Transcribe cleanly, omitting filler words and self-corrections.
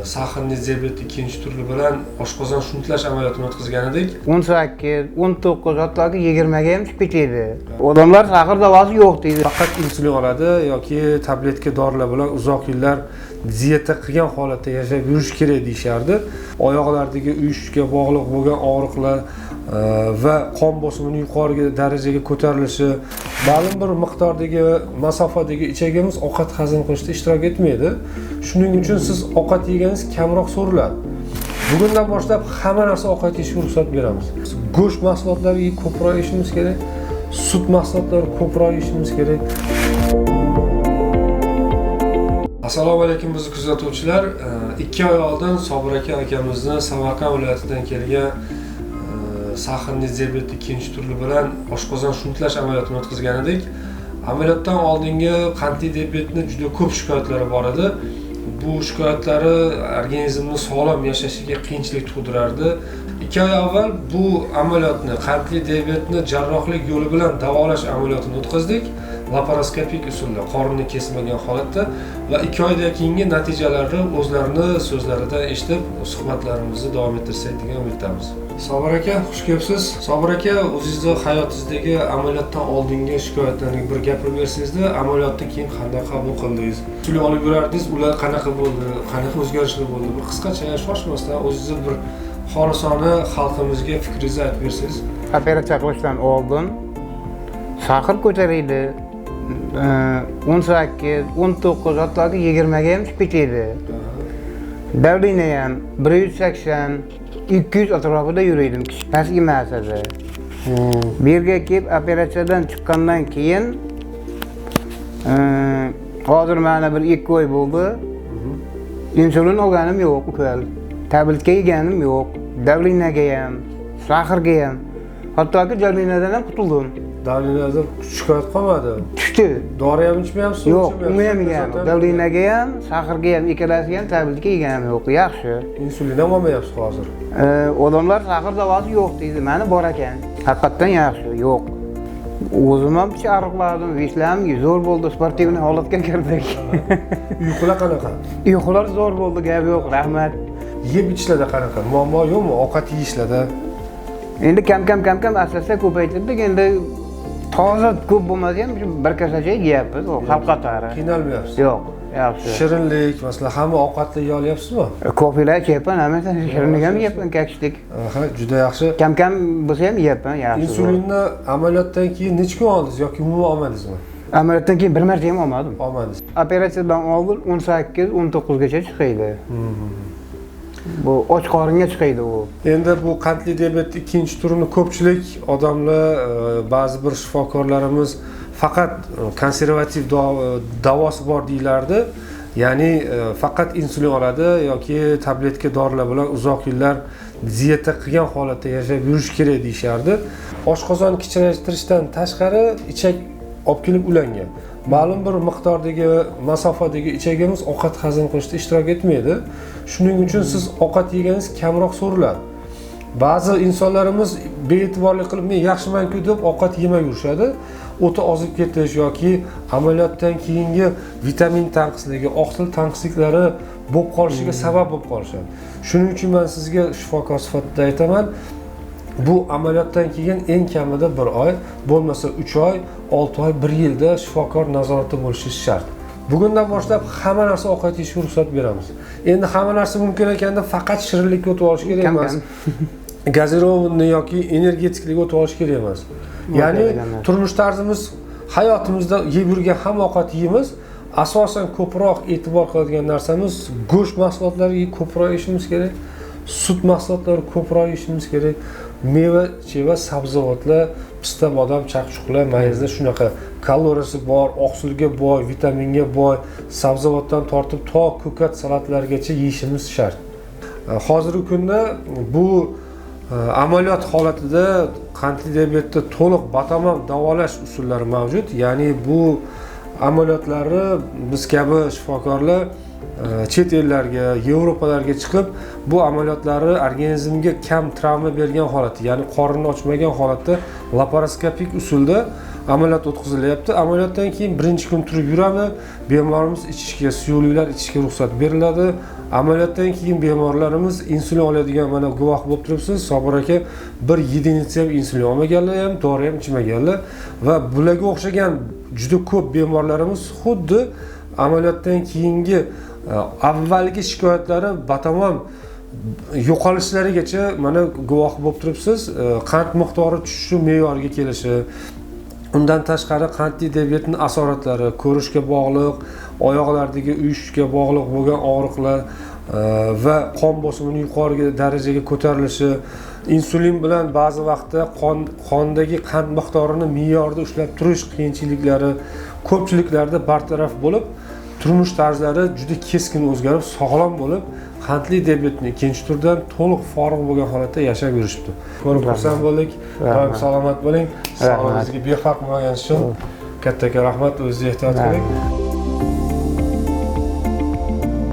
sahrli diabet ikkinchi turi bilan oshqozon shunitlash amaliyotini o'tkazgan edik. 18, 19, hattoki 20 ga ham chiqib ketadi. Odamlar sahr davosi yo'q deydi. Faqat insulin oladi yoki tabletka dorilar bilan uzoq yillar diyeta qilgan holatda yashab yurish kerak deyishardi. Oyoqlardagi uyushishga bog'liq bo'lgan og'riqlar va qon bosimining yuqori darajaga ko'tarilishi, ma'lum bir miqdordagi masofadagi ichagimiz ovqat hazm qilishda ishtirok etmaydi. Shuning uchun siz ovqat yeganingiz kamroq so'riladi. Bugundan boshlab hamma narsa ovqat yeyishga ruxsat beramiz. Go'sht mahsulotlariga ko'proq yeyishimiz kerak, sut mahsulotlari ko'proq yeyishimiz kerak. Assalomu alaykum bizni kuzatuvchilar. 2 oy oldin Sobir akamizni Samarqand viloyatidan kelgan sahrli diabet ikkinchi turi bilan oshqozon shunitlash amaliyotini o'tkazgan edik. Amaliyotdan oldingi qandli diabetni juda ko'p shikoyatlari bor edi. Bu shikoyatlari organizmni sog'lom yashashiga qiyinchilik tug'dirardi. 2 oy avval bu amaliyotni, qandli diabetni jarrohlik yo'li bilan davolash amaliyotini o'tkazdik. Laparoskopik usulda, qorinni kesmagan holatda va 2 oydan keyingi natijalarni o'zlarini so'zlaridan eshitib, suhbatlarimizni davom ettirsak degan umiddamiz. Sobir aka, xush kelibsiz. Sobir aka, o'zingizning hayotingizdagi amaliyotdan oldingi shikoyatlarni bir gapirib bersangizda, amaliyotdan keyin qanday qabul qildingiz? Usul olib yurardingiz, ular qanaqa bo'ldi? Qanaqa o'zgarishlar bo'ldi? Bir qisqacha shoshmasdan o'zingizni bir xolisona xalqimizga fikringizni aytib bersangiz. Operatsiya qilishdan oldin sahr ko'taraydi. 18, 19, hattoki 20 ga ham chiqib ketadi. Davlina ham 180, 200 atrofida yuraydim, past emas edi. Bu yerga kelib operatsiyadan chiqqandan keyin hozir mana bir 2 oy bo'ldi. Insulin olganim yo'q, ukal. Tabletka yeganim yo'q. Davlinaga ham, sahrga ham, hattoki davlinadan ham qutuldim. Davlinadan shikoyat qolmadi. Tushdi. Dori ham ichmayapsiz? Yo'q, uni ham yeganim. Davlinaga ham, sahrga ham, ikkalasiga ham tabletka yeganim yo'q. Yaxshi. Insulin ham olmayapsiz hozir. Odamlar sahr davosi yo'q deydi. Mani bor ekan. Haqiqatan yaxshi, yo'q. O'zim ham chaqirladim, ishlam zo'r bo'ldi, sportivniy holatga kirdik. Uyqular qanaqa? Uyqular zo'r bo'ldi, gap yo'q, rahmat. Yeb ichishlarda qanaqa? Muammo yo'qmi? Ovqat yeyishlarda? Endi kam asta ko'paytirdik. Endi toza ko'p bo'lmasa ham bir kasacha yeyapmiz, xalq qatori. Qiynalmayapsiz? Yo'q, yaxshi. Shirinlik, masalan, hamma ovqatni yeya olyapsizmi? Ko'plar yeyapman, hammasi shirinlik ham yeyapman, kakishlik. Aha, juda yaxshi. Kam bo'lsa ham yeyapman, yaxshi. Insulinni amaliyotdan keyin necha kun oldingiz yoki umuman olmadingizmi? Amaliyotdan keyin bir marta ham olmadim. Olmadingiz. Operatsiyadan oldin 18, 19 gacha chiqaydi. Bu och qoringa chiqaydi u. Endi bu qandli diabet ikkinchi turini ko'pchilik odamlar, ba'zi bir shifokorlarimiz faqat konservativ davosi bor deylardi. Ya'ni faqat insulin oladi yoki tabletka dorilar bilan uzoq yillar diyeta qilgan holatda yashab yurish kerak deyishardi. Oshqozon kichraytirishdan tashqari ichak olib kelib ulangan. Ma'lum bir miqdordagi masofadagi ichagimiz ovqat hazm qilishda ishtirok etmaydi. Shuning uchun siz ovqat yeganingiz kamroq so'riladi. Ba'zi insonlarimiz be'tiborlik qilib men yaxshiman-ku deb ovqat yemay yurishadi. O'ti ozib ketish yoki amaliyotdan keyingi vitamin tanqisligi, oqsil tanqisliklari bo'lib qolishiga sabab bo'lib qolishadi. Shuning uchun men sizga shifokor sifatida aytaman, bu amaliyotdan keyin eng kamida 1 oy, bo'lmasa 3 oy, 6 oy, 1 yilda shifokor nazoratida bo'lishingiz shart. Bugundan boshlab hamma narsa ovqat yeyishga ruxsat beramiz. Endi hamma narsa mumkin ekanda faqat shirinlikka o'tib olish kerak emas. Gazirovanniy yoki energetiklikka o'tib olish kerak emas. Ya'ni turmush tarzimiz, hayotimizda yeb yurgan hamma ovqat yeymiz. Asosan ko'proq e'tibor qiladigan narsamiz go'sht mahsulotlariga ko'proq yeyishimiz kerak. Sut mahsulotlari ko'proq yeyishimiz kerak. Meva-cheva, sabzavotlar, pista, bodom, chaqchuqlar, mayizlar shunaqa kaloriyasi bor, oqsilga boy, vitaminga boy, sabzavotdan tortib to ko'kat salatlargacha yeyishimiz shart. Hozirgi kunda bu amaliyot holatida qandli diabetni to'liq batamom davolash usullari mavjud. Ya'ni bu amaliyotlarni biz kabi shifokorlar chet ellarga, Yevropalarga chiqib bu amaliyotlarni organizmga kam travma bergan holatda, ya'ni qorinni ochmagan holatda laparoskopik usulda ameliyat o'tkazilyapti. Ameliyatdan keyin birinchi kun turib yuradi, bemorimiz ichishga, suyuqliklar ichishga ruxsat beriladi. amaliyotdan keyin bemorlarimiz insulin oladigan mana guvoh bo'lib turibsiz. Sobir aka bir yedinchi ham insulin olmaganlar ham, dori ham ichmaganlar va bularga o'xshagan juda ko'p bemorlarimiz xuddi amaliyotdan keyingi avvalgi shikoyatlari batamom yo'qolishlarigacha mana guvoh bo'lib turibsiz. Qand miqdori tushishi, me'yorga kelishi, undan tashqari qandli diabetning asoratlari, ko'rishga bog'liq, oyoqlardagi uyushishga bog'liq bo'lgan og'riqlar va qon bosimining yuqori darajaga ko'tarilishi, insulin bilan ba'zi vaqtda qondagi qand miqdorini me'yorda ushlab turish qiyinchiliklari ko'pchiliklarda bartaraf bo'lib, turmush tarzlari juda keskin o'zgarib, sog'lom bo'lib, qandli diabetning ikkinchi turidan to'liq forig' bo'lgan holatda yashab yurishibdi. Ko'rib xursand bo'ldik. Doim salomat bo'ling. Sog'lig'ingizga befarq bo'lganingiz uchun katta rahmat. O'zingizni ehtiyot qiling.